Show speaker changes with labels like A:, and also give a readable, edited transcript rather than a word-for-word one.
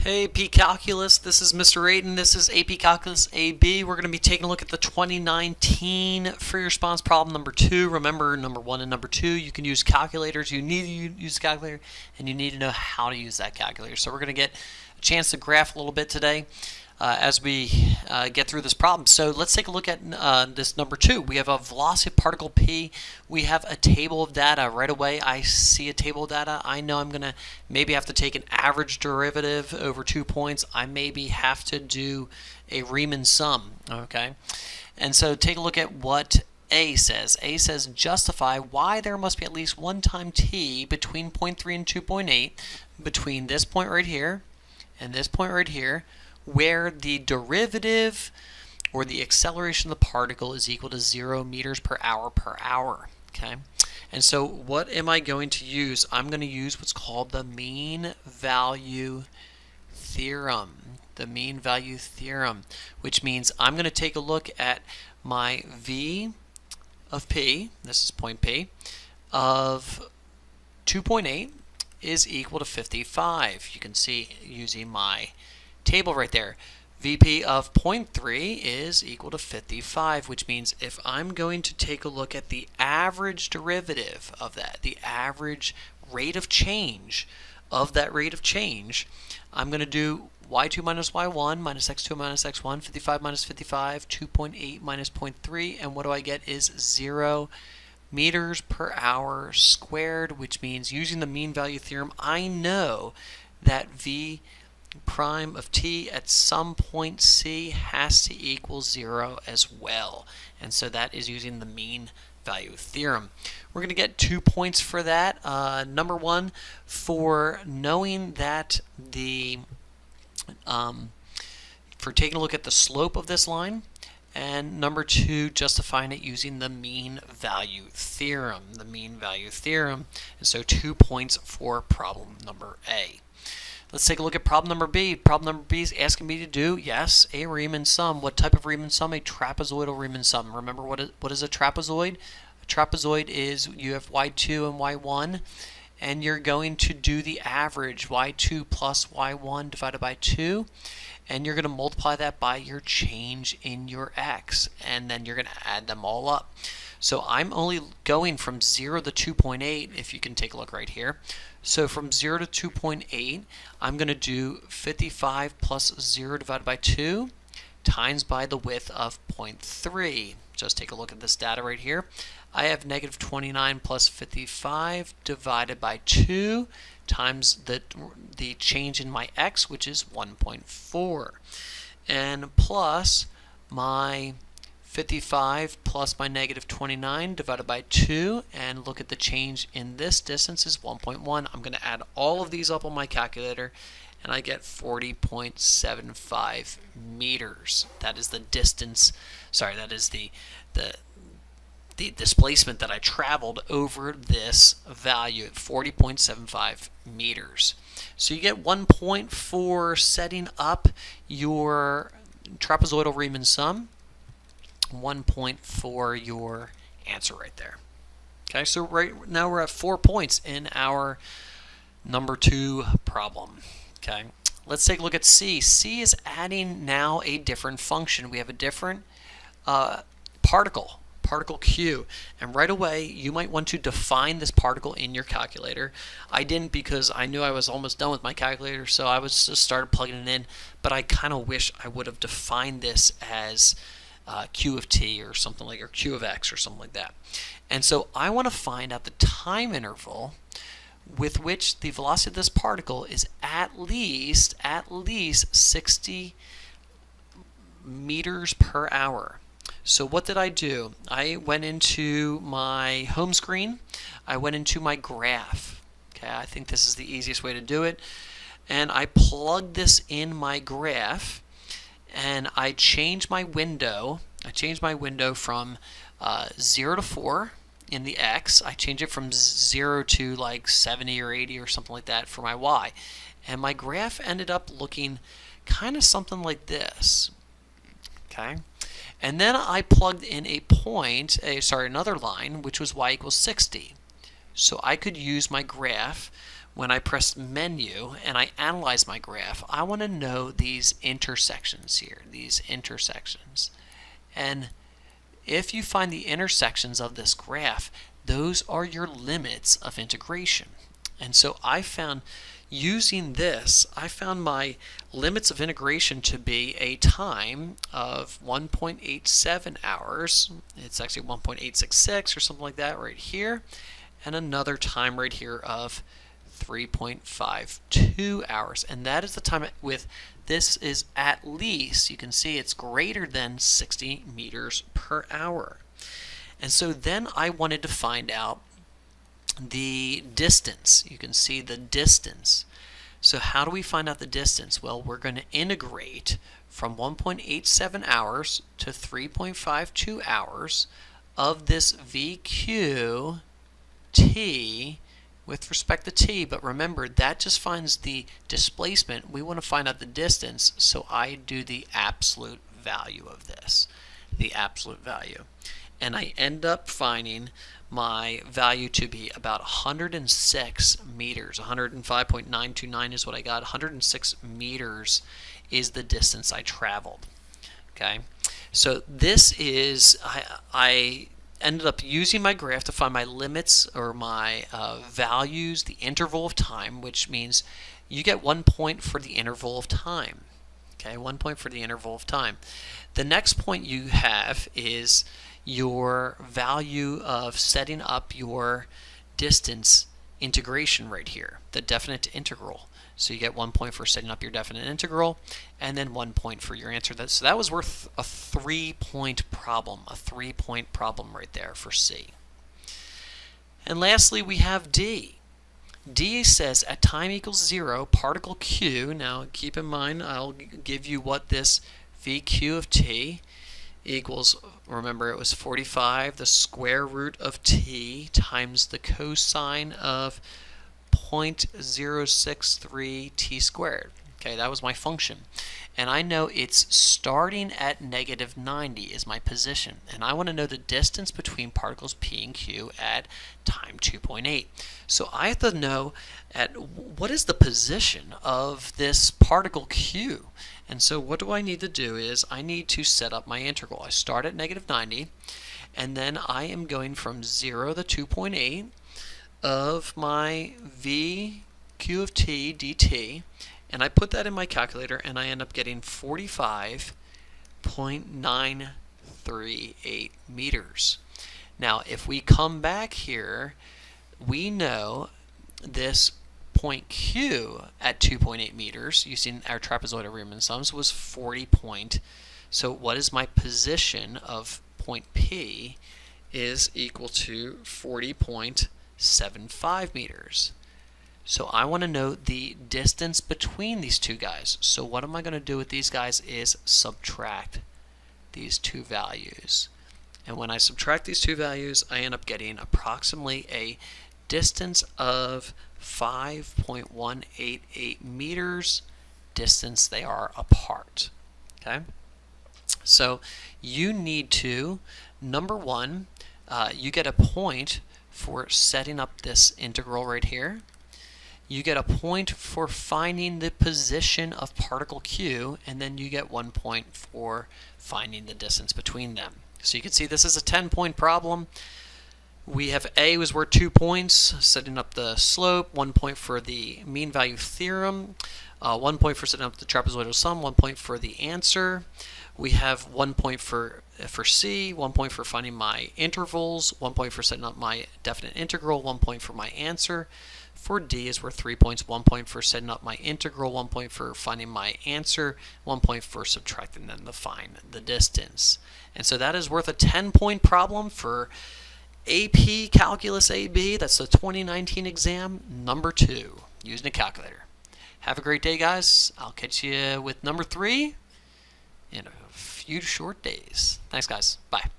A: Hey AP Calculus, this is Mr. Aiden. This is AP Calculus AB. We're going to be taking a look at the 2019 free response problem number 2. Remember, number 1 and number 2, you can use calculators. You need to use a calculator, and you need to know how to use that calculator. So we're going to get a chance to graph a little bit today as we get through this problem. So let's take a look at this number 2. We have a velocity of particle P. We have a table of data. Right away, I see a table of data. I know I'm going to maybe have to take an average derivative over 2 points. I maybe have to do a Riemann sum. Okay, and so take a look at what A says. A says justify why there must be at least one time t between 0.3 and 2.8 between this point right here and this point right here, where the derivative or the acceleration of the particle is equal to 0 meters per hour per hour. Okay, and so what am I going to use? I'm going to use what's called the mean value theorem. The mean value theorem, which means I'm going to take a look at my v of p, this is point P, of 2.8 is equal to 55. You can see using my table right there. VP of 0.3 is equal to 55, which means if I'm going to take a look at the average derivative of that, the average rate of change of that rate of change, I'm going to do y2 minus y1 minus x2 minus x1, 55 minus 55, 2.8 minus 0.3, and what do I get is 0 meters per hour squared, which means using the mean value theorem, I know that v prime of t at some point c has to equal 0 as well. And so that is using the mean value theorem. We're going to get 2 points for that. Number 1, for knowing that for taking a look at the slope of this line, and number 2, justifying it using the mean value theorem. The mean value theorem. And so 2 points for problem number A. Let's take a look at problem number B. Problem number B is asking me to do, yes, a Riemann sum. What type of Riemann sum? A trapezoidal Riemann sum. Remember what is a trapezoid? A trapezoid is you have y2 and y1, and you're going to do the average, y2 plus y1 divided by 2, and you're going to multiply that by your change in your x, and then you're going to add them all up. So I'm only going from 0 to 2.8, if you can take a look right here. So from 0 to 2.8, I'm going to do 55 plus 0 divided by 2 times by the width of 0.3. Just take a look at this data right here. I have negative 29 plus 55 divided by 2 times the change in my x, which is 1.4. And plus my 55 plus my negative 29 divided by 2, and look at the change in this distance is 1.1. I'm going to add all of these up on my calculator, and I get 40.75 meters. That is the distance, sorry, that is the displacement that I traveled over this value at 40.75 meters. So you get 1 point for setting up your trapezoidal Riemann sum. 1 point for your answer right there. Okay, so right now we're at 4 points in our number 2 problem. Okay, let's take a look at C. C is adding now a different function. We have a different particle Q, and right away you might want to define this particle in your calculator. I didn't, because I knew I was almost done with my calculator, so I was just started plugging it in, but I kind of wish I would have defined this as Q of t or something like, or Q of x or something like that. And so I want to find out the time interval with which the velocity of this particle is at least 60 meters per hour. So what did I do? I went into my home screen. I went into my graph. Okay, I think this is the easiest way to do it. And I plugged this in my graph, and I changed my window. I changed my window from 0 to 4 in the x. I changed it from 0 to like 70 or 80 or something like that for my y. And my graph ended up looking kind of something like this. Okay. And then I plugged in a point, another line, which was y equals 60. So I could use my graph when I press menu and I analyze my graph, I want to know these intersections here, these intersections. And if you find the intersections of this graph, those are your limits of integration. And so I found, using this, I found my limits of integration to be a time of 1.87 hours. It's actually 1.866 or something like that right here. And another time right here of 3.52 hours. And that is the time with this is at least, you can see it's greater than 60 meters per hour. And so then I wanted to find out the distance. You can see the distance. So how do we find out the distance? Well, we're going to integrate from 1.87 hours to 3.52 hours of this VQ t with respect to t, but remember that just finds the displacement. We want to find out the distance, so I do the absolute value of this, the absolute value. And I end up finding my value to be about 106 meters. 105.929 is what I got. 106 meters is the distance I traveled. Okay, so this is, I ended up using my graph to find my limits or my values, the interval of time, which means you get 1 point for the interval of time. Okay, 1 point for the interval of time. The next point you have is your value of setting up your distance integration right here, the definite integral. So you get 1 point for setting up your definite integral, and then 1 point for your answer. So that was worth a 3-point problem, a 3-point problem right there for C. And lastly, we have D. D says at time equals 0, particle Q. Now keep in mind, I'll give you what this VQ of t equals, remember it was 45, the square root of t times the cosine of 0.063 t squared. Okay, that was my function. And I know it's starting at -90 is my position. And I want to know the distance between particles P and Q at time 2.8. So I have to know at what is the position of this particle Q. And so what do I need to do is I need to set up my integral. I start at -90, and then I am going from 0 to 2.8 of my VQ of t dt, and I put that in my calculator, and I end up getting 45.938 meters. Now, if we come back here, we know this point Q at 2.8 meters, using our trapezoidal Riemann sums, was 40 point. So what is my position of point P is equal to 40.75 meters. So I want to know the distance between these two guys. So what am I going to do with these guys is subtract these two values. And when I subtract these two values, I end up getting approximately a distance of 5.188 meters distance they are apart. Okay? So you need to, number one, you get a point for setting up this integral right here. You get a point for finding the position of particle Q, and then you get 1 point for finding the distance between them. So you can see this is a 10-point problem. We have A was worth 2 points, setting up the slope, 1 point for the mean value theorem, 1 point for setting up the trapezoidal sum, 1 point for the answer. We have 1 point for C, 1 point for finding my intervals, 1 point for setting up my definite integral, 1 point for my answer. For D is worth 3 points, 1 point for setting up my integral, 1 point for finding my answer, 1 point for subtracting them to find the distance. And so that is worth a 10-point problem for AP Calculus AB. That's the 2019 exam, number 2, using a calculator. Have a great day, guys. I'll catch you with number 3 in a few short days. Thanks, guys. Bye.